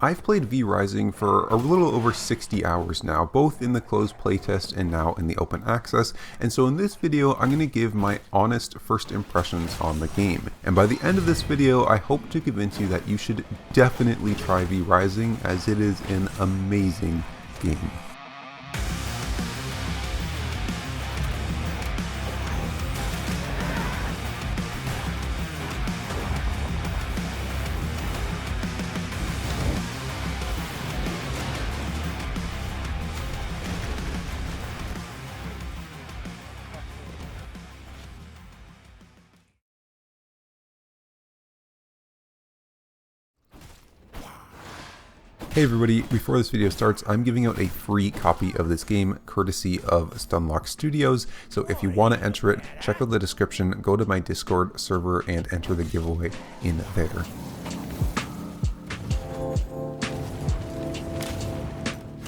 I've played V Rising for a little over 60 hours now, both in the closed playtest and now in the open access, and so in this video I'm going to give my honest first impressions on the game. And by the end of this video I hope to convince you that you should definitely try V Rising, as it is an amazing game. Hey everybody, before this video starts, I'm giving out a free copy of this game courtesy of Stunlock Studios, so if you want to enter it, check out the description, go to my Discord server and enter the giveaway in there.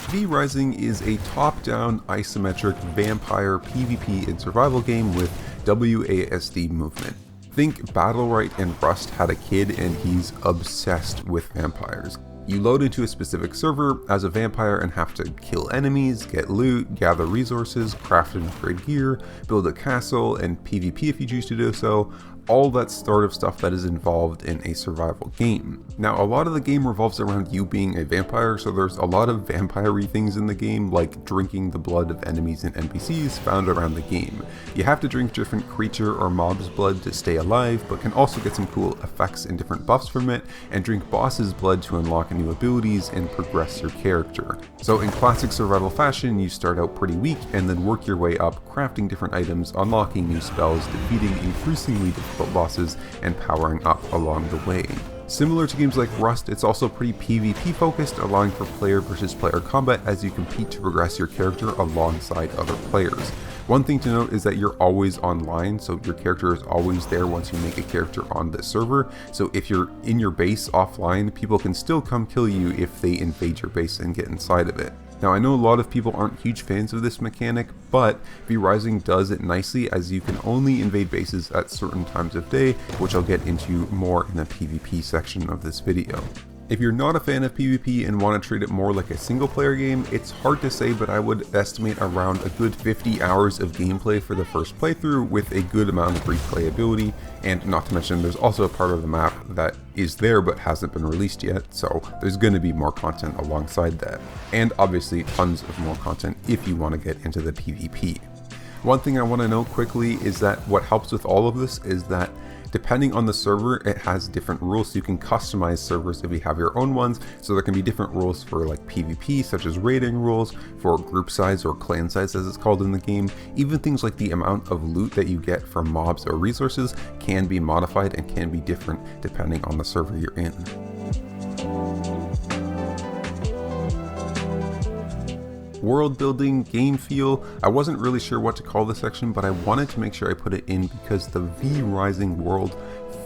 V Rising is a top-down isometric vampire PvP and survival game with WASD movement. Think Battlerite and Rust had a kid and he's obsessed with vampires. You load into a specific server as a vampire and have to kill enemies, get loot, gather resources, craft and upgrade gear, build a castle, and PvP if you choose to do so. All that sort of stuff that is involved in a survival game. Now, a lot of the game revolves around you being a vampire, so there's a lot of vampire-y things in the game, like drinking the blood of enemies and NPCs found around the game. You have to drink different creature or mob's blood to stay alive, but can also get some cool effects and different buffs from it, and drink boss's blood to unlock new abilities and progress your character. So in classic survival fashion, you start out pretty weak and then work your way up, crafting different items, unlocking new spells, defeating increasingly difficult bosses, and powering up along the way. Similar to games like Rust, it's also pretty PvP focused, allowing for player versus player combat as you compete to progress your character alongside other players. One thing to note is that you're always online, so your character is always there once you make a character on the server, so if you're in your base offline, people can still come kill you if they invade your base and get inside of it. Now, I know a lot of people aren't huge fans of this mechanic, but V Rising does it nicely, as you can only invade bases at certain times of day, which I'll get into more in the PvP section of this video. If you're not a fan of PvP and want to treat it more like a single player game, it's hard to say, but I would estimate around a good 50 hours of gameplay for the first playthrough with a good amount of replayability, and not to mention there's also a part of the map that is there but hasn't been released yet, so there's going to be more content alongside that. And obviously tons of more content if you want to get into the PvP. One thing I want to note quickly is that what helps with all of this is that depending on the server, it has different rules, so you can customize servers if you have your own ones. So there can be different rules for like PvP, such as raiding rules, for group size or clan size as it's called in the game. Even things like the amount of loot that you get from mobs or resources can be modified and can be different depending on the server you're in. World building, game feel, I wasn't really sure what to call this section, but I wanted to make sure I put it in because the V Rising world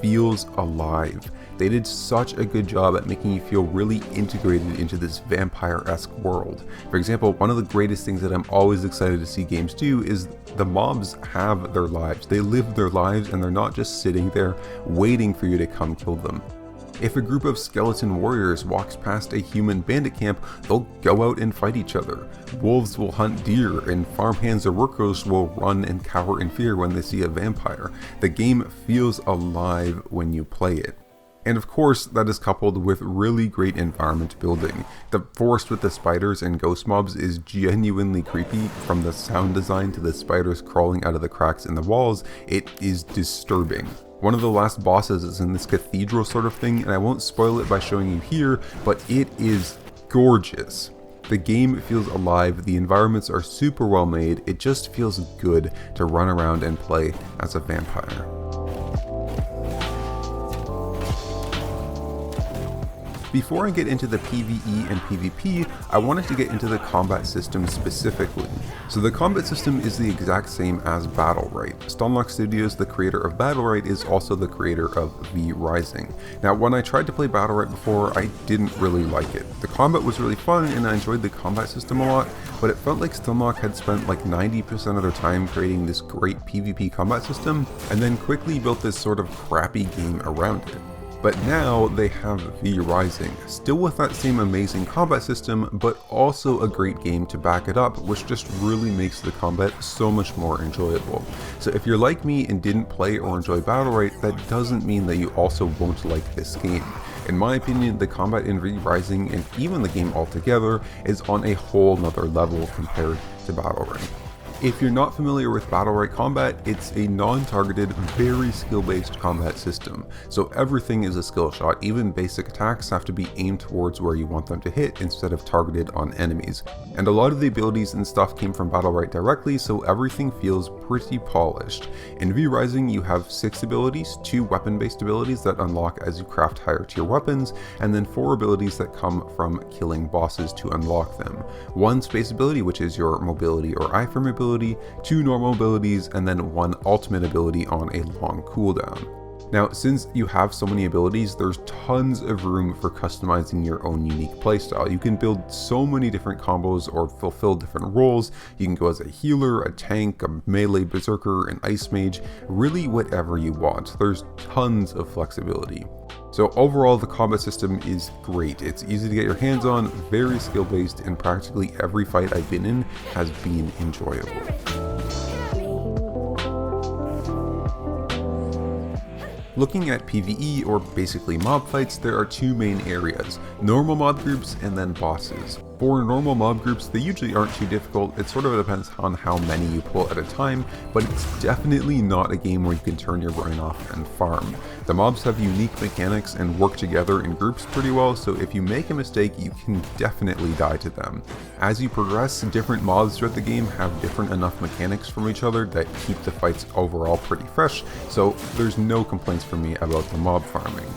feels alive. They did such a good job at making you feel really integrated into this vampire-esque world. For example, one of the greatest things that I'm always excited to see games do is the mobs have their lives. They live their lives and they're not just sitting there waiting for you to come kill them. If a group of skeleton warriors walks past a human bandit camp, they'll go out and fight each other. Wolves will hunt deer, and farmhands or workers will run and cower in fear when they see a vampire. The game feels alive when you play it. And of course, that is coupled with really great environment building. The forest with the spiders and ghost mobs is genuinely creepy. From the sound design to the spiders crawling out of the cracks in the walls, it is disturbing. One of the last bosses is in this cathedral sort of thing, and I won't spoil it by showing you here, but it is gorgeous. The game feels alive, the environments are super well made, it just feels good to run around and play as a vampire. Before I get into the PvE and PvP, I wanted to get into the combat system specifically. So the combat system is the exact same as Battlerite. Stunlock Studios, the creator of Battlerite, is also the creator of V Rising. Now, when I tried to play Battlerite before, I didn't really like it. The combat was really fun and I enjoyed the combat system a lot, but it felt like Stunlock had spent like 90% of their time creating this great PvP combat system and then quickly built this sort of crappy game around it. But now they have V Rising, still with that same amazing combat system, but also a great game to back it up, which just really makes the combat so much more enjoyable. So if you're like me and didn't play or enjoy Battlerite, that doesn't mean that you also won't like this game. In my opinion, the combat in V Rising, and even the game altogether, is on a whole nother level compared to Battlerite. If you're not familiar with Battlerite combat, it's a non-targeted, very skill-based combat system. So everything is a skill shot, even basic attacks have to be aimed towards where you want them to hit instead of targeted on enemies. And a lot of the abilities and stuff came from Battlerite directly, so everything feels pretty polished. In V Rising, you have 6 abilities, 2 weapon-based abilities that unlock as you craft higher tier weapons, and then 4 abilities that come from killing bosses to unlock them. 1 space ability, which is your mobility or iframe ability, 2 normal abilities, and then 1 ultimate ability on a long cooldown. Now, since you have so many abilities, there's tons of room for customizing your own unique playstyle. You can build so many different combos or fulfill different roles. You can go as a healer, a tank, a melee berserker, an ice mage, really whatever you want. There's tons of flexibility. So overall, the combat system is great. It's easy to get your hands on, very skill based, and practically every fight I've been in has been enjoyable. Looking at PvE, or basically mob fights, there are 2 main areas, normal mob groups and then bosses. For normal mob groups, they usually aren't too difficult. It sort of depends on how many you pull at a time, but it's definitely not a game where you can turn your brain off and farm. The mobs have unique mechanics and work together in groups pretty well, so if you make a mistake, you can definitely die to them. As you progress, different mobs throughout the game have different enough mechanics from each other that keep the fights overall pretty fresh, so there's no complaints from me about the mob farming.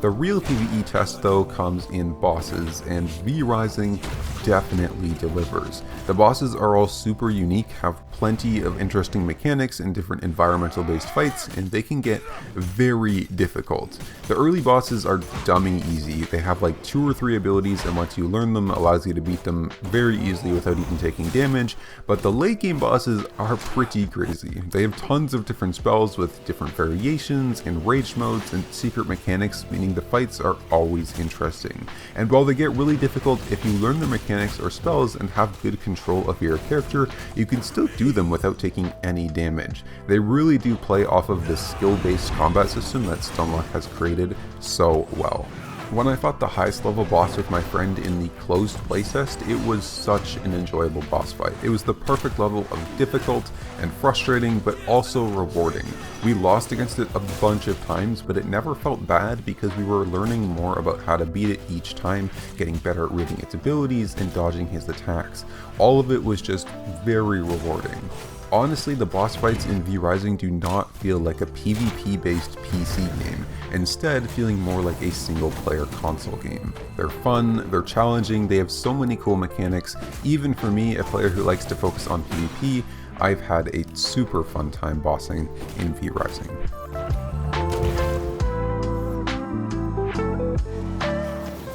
The real PvE test though comes in bosses, and V Rising definitely delivers. The bosses are all super unique, have plenty of interesting mechanics and different environmental based fights, and they can get very difficult. The early bosses are dummy easy. They have like 2 or 3 abilities, and once you learn them, allows you to beat them very easily without even taking damage, but the late game bosses are pretty crazy. They have tons of different spells with different variations and rage modes and secret mechanics, meaning the fights are always interesting. And while they get really difficult, if you learn the mechanics or spells and have good control of your character, you can still do them without taking any damage. They really do play off of the skill-based combat system that Stunlock has created so well. When I fought the highest level boss with my friend in the closed playtest, it was such an enjoyable boss fight. It was the perfect level of difficult and frustrating, but also rewarding. We lost against it a bunch of times, but it never felt bad because we were learning more about how to beat it each time, getting better at reading its abilities and dodging his attacks. All of it was just very rewarding. Honestly, the boss fights in V Rising do not feel like a PvP-based PC game, instead feeling more like a single-player console game. They're fun, they're challenging, they have so many cool mechanics. Even for me, a player who likes to focus on PvP, I've had a super fun time bossing in V Rising.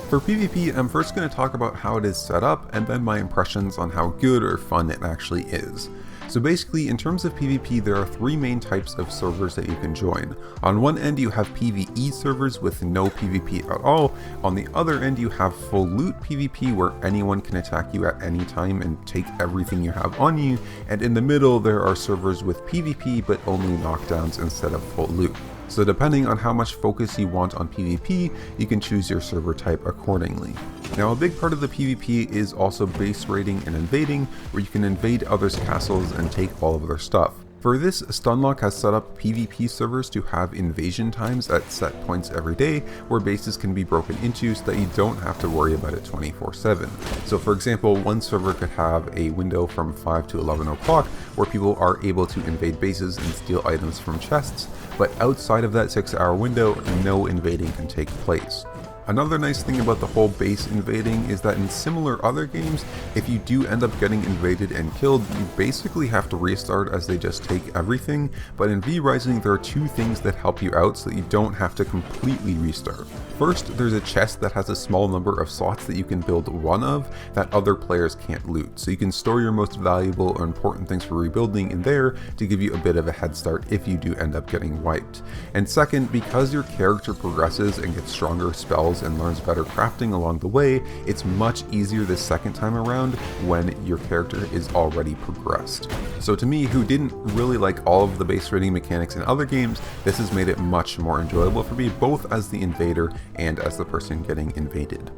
For PvP, I'm first going to talk about how it is set up, and then my impressions on how good or fun it actually is. So basically, in terms of PvP, there are 3 main types of servers that you can join. On one end, you have PvE servers with no PvP at all. On the other end, you have full loot PvP, where anyone can attack you at any time and take everything you have on you. And in the middle, there are servers with PvP, but only knockdowns instead of full loot. So depending on how much focus you want on PvP, you can choose your server type accordingly. Now, a big part of the PvP is also base raiding and invading, where you can invade others' castles and take all of their stuff. For this, Stunlock has set up PvP servers to have invasion times at set points every day, where bases can be broken into so that you don't have to worry about it 24/7. So for example, one server could have a window from 5 to 11 o'clock where people are able to invade bases and steal items from chests, but outside of that 6-hour window, no invading can take place. Another nice thing about the whole base invading is that in similar other games, if you do end up getting invaded and killed, you basically have to restart as they just take everything, but in V-Rising there are two things that help you out so that you don't have to completely restart. First, there's a chest that has a small number of slots that you can build one of that other players can't loot, so you can store your most valuable or important things for rebuilding in there to give you a bit of a head start if you do end up getting wiped. And second, because your character progresses and gets stronger spells and learns better crafting along the way, it's much easier the second time around when your character is already progressed. So to me, who didn't really like all of the base raiding mechanics in other games, this has made it much more enjoyable for me, both as the invader and as the person getting invaded.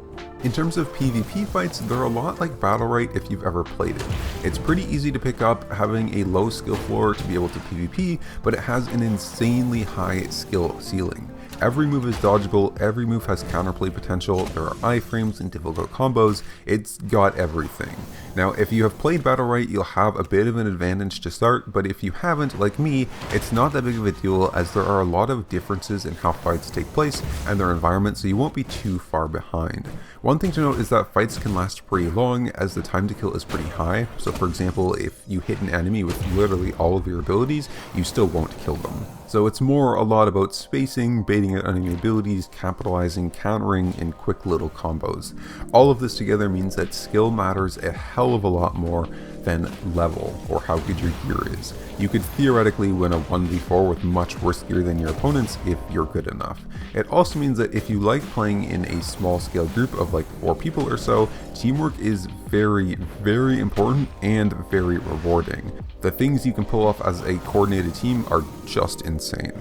In terms of PvP fights, they're a lot like Battlerite if you've ever played it. It's pretty easy to pick up, having a low skill floor to be able to PvP, but it has an insanely high skill ceiling. Every move is dodgeable, every move has counterplay potential, there are iframes and difficult combos, it's got everything. Now if you have played Battlerite, you'll have a bit of an advantage to start, but if you haven't, like me, it's not that big of a deal as there are a lot of differences in how fights take place and their environment, so you won't be too far behind. One thing to note is that fights can last pretty long as the time to kill is pretty high, so for example, if you hit an enemy with literally all of your abilities, you still won't kill them. So it's more a lot about spacing, baiting out enemy abilities, capitalizing, countering, and quick little combos. All of this together means that skill matters a hell of a lot more than level or how good your gear is. You could theoretically win a 1v4 with much worse gear than your opponents if you're good enough. It also means that if you like playing in a small scale group of like 4 people or so, teamwork is very, very important and very rewarding. The things you can pull off as a coordinated team are just insane.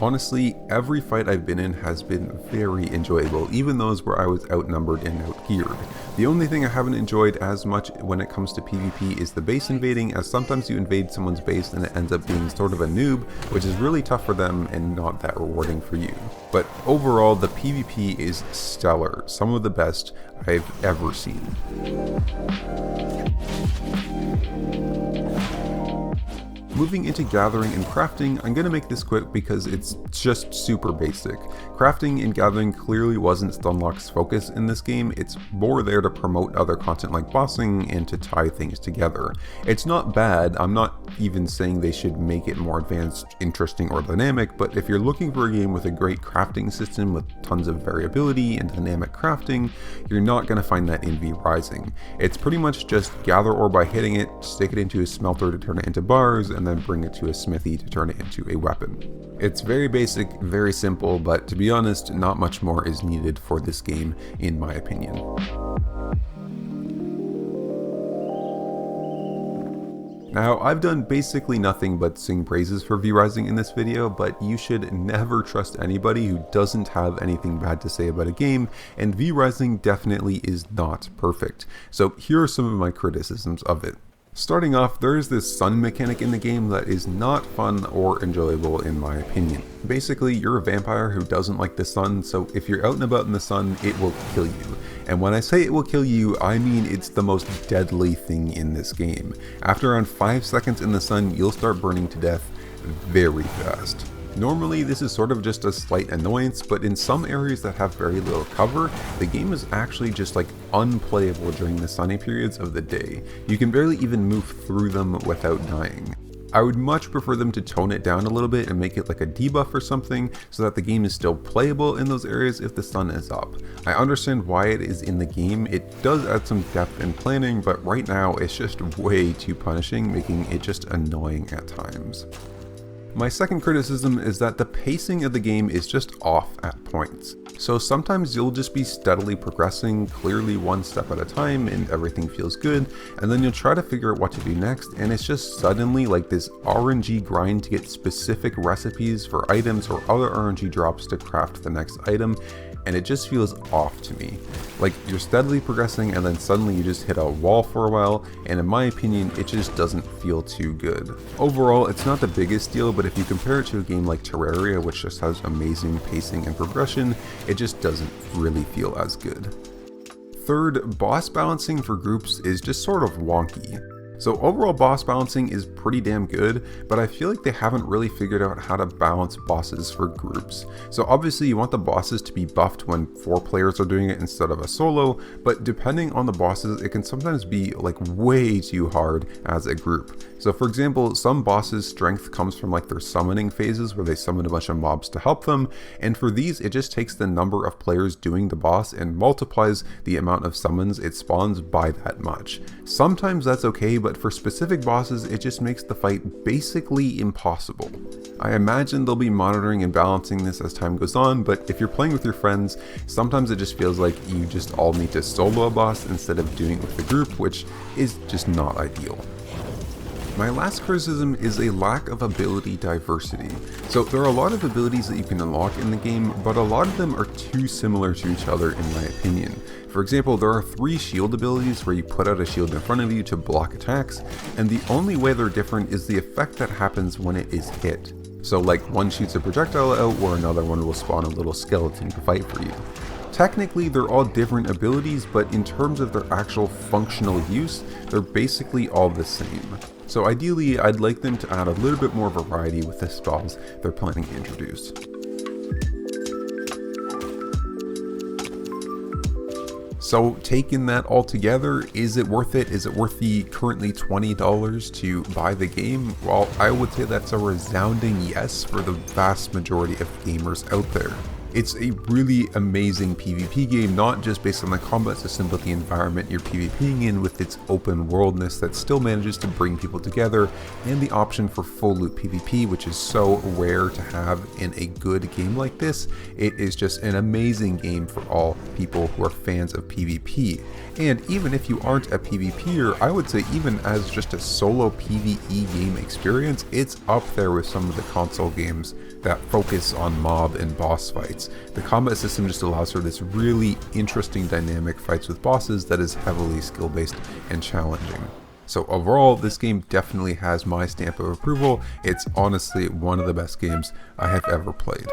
Honestly, every fight I've been in has been very enjoyable, even those where I was outnumbered and outgeared. The only thing I haven't enjoyed as much when it comes to PvP is the base invading, as sometimes you invade someone's base and it ends up being sort of a noob, which is really tough for them and not that rewarding for you. But overall, the PvP is stellar, some of the best I've ever seen. Moving into gathering and crafting, I'm going to make this quick because it's just super basic. Crafting and gathering clearly wasn't Stunlock's focus in this game, it's more there to promote other content like bossing and to tie things together. It's not bad, I'm not even saying they should make it more advanced, interesting, or dynamic, but if you're looking for a game with a great crafting system with tons of variability and dynamic crafting, you're not going to find that in V-Rising. It's pretty much just gather ore by hitting it, stick it into a smelter to turn it into bars, and then bring it to a smithy to turn it into a weapon. It's very basic, very simple, but to be honest, not much more is needed for this game, in my opinion. Now, I've done basically nothing but sing praises for V-Rising in this video, but you should never trust anybody who doesn't have anything bad to say about a game, and V-Rising definitely is not perfect. So here are some of my criticisms of it. Starting off, there is this sun mechanic in the game that is not fun or enjoyable in my opinion. Basically, you're a vampire who doesn't like the sun, so if you're out and about in the sun, it will kill you. And when I say it will kill you, I mean it's the most deadly thing in this game. After around 5 seconds in the sun, you'll start burning to death very fast. Normally this is sort of just a slight annoyance, but in some areas that have very little cover, the game is actually just like unplayable during the sunny periods of the day. You can barely even move through them without dying. I would much prefer them to tone it down a little bit and make it like a debuff or something so that the game is still playable in those areas if the sun is up. I understand why it is in the game, it does add some depth and planning, but right now it's just way too punishing, making it just annoying at times. My second criticism is that the pacing of the game is just off at points. So sometimes you'll just be steadily progressing, clearly one step at a time, and everything feels good, and then you'll try to figure out what to do next, and it's just suddenly like this RNG grind to get specific recipes for items or other RNG drops to craft the next item, and it just feels off to me. Like you're steadily progressing and then suddenly you just hit a wall for a while, and in my opinion it just doesn't feel too good. Overall, it's not the biggest deal, but if you compare it to a game like Terraria, which just has amazing pacing and progression, it just doesn't really feel as good. Third, boss balancing for groups is just sort of wonky. So overall boss balancing is pretty damn good, but I feel like they haven't really figured out how to balance bosses for groups. So obviously you want the bosses to be buffed when 4 players are doing it instead of a solo, but depending on the bosses, it can sometimes be like way too hard as a group. So for example, some bosses' strength comes from like their summoning phases where they summon a bunch of mobs to help them, and for these it just takes the number of players doing the boss and multiplies the amount of summons it spawns by that much. Sometimes that's okay, but for specific bosses it just makes the fight basically impossible. I imagine they'll be monitoring and balancing this as time goes on, but if you're playing with your friends, sometimes it just feels like you just all need to solo a boss instead of doing it with the group, which is just not ideal. My last criticism is a lack of ability diversity. So there are a lot of abilities that you can unlock in the game, but a lot of them are too similar to each other in my opinion. For example, there are 3 shield abilities where you put out a shield in front of you to block attacks, and the only way they're different is the effect that happens when it is hit. So like one shoots a projectile out, or another one will spawn a little skeleton to fight for you. Technically, they're all different abilities, but in terms of their actual functional use, they're basically all the same. So ideally, I'd like them to add a little bit more variety with the spells they're planning to introduce. So taking that all together, is it worth it? Is it worth the currently $20 to buy the game? Well, I would say that's a resounding yes for the vast majority of gamers out there. It's a really amazing PvP game, not just based on the combat system, but the environment you're PvPing in with its open worldness that still manages to bring people together, and the option for full loot PvP, which is so rare to have in a good game like this. It is just an amazing game for all people who are fans of PvP. And even if you aren't a PvPer, I would say even as just a solo PvE game experience, it's up there with some of the console games that focus on mob and boss fights. The combat system just allows for this really interesting dynamic fights with bosses that is heavily skill based and challenging. So overall, this game definitely has my stamp of approval. It's honestly one of the best games I have ever played.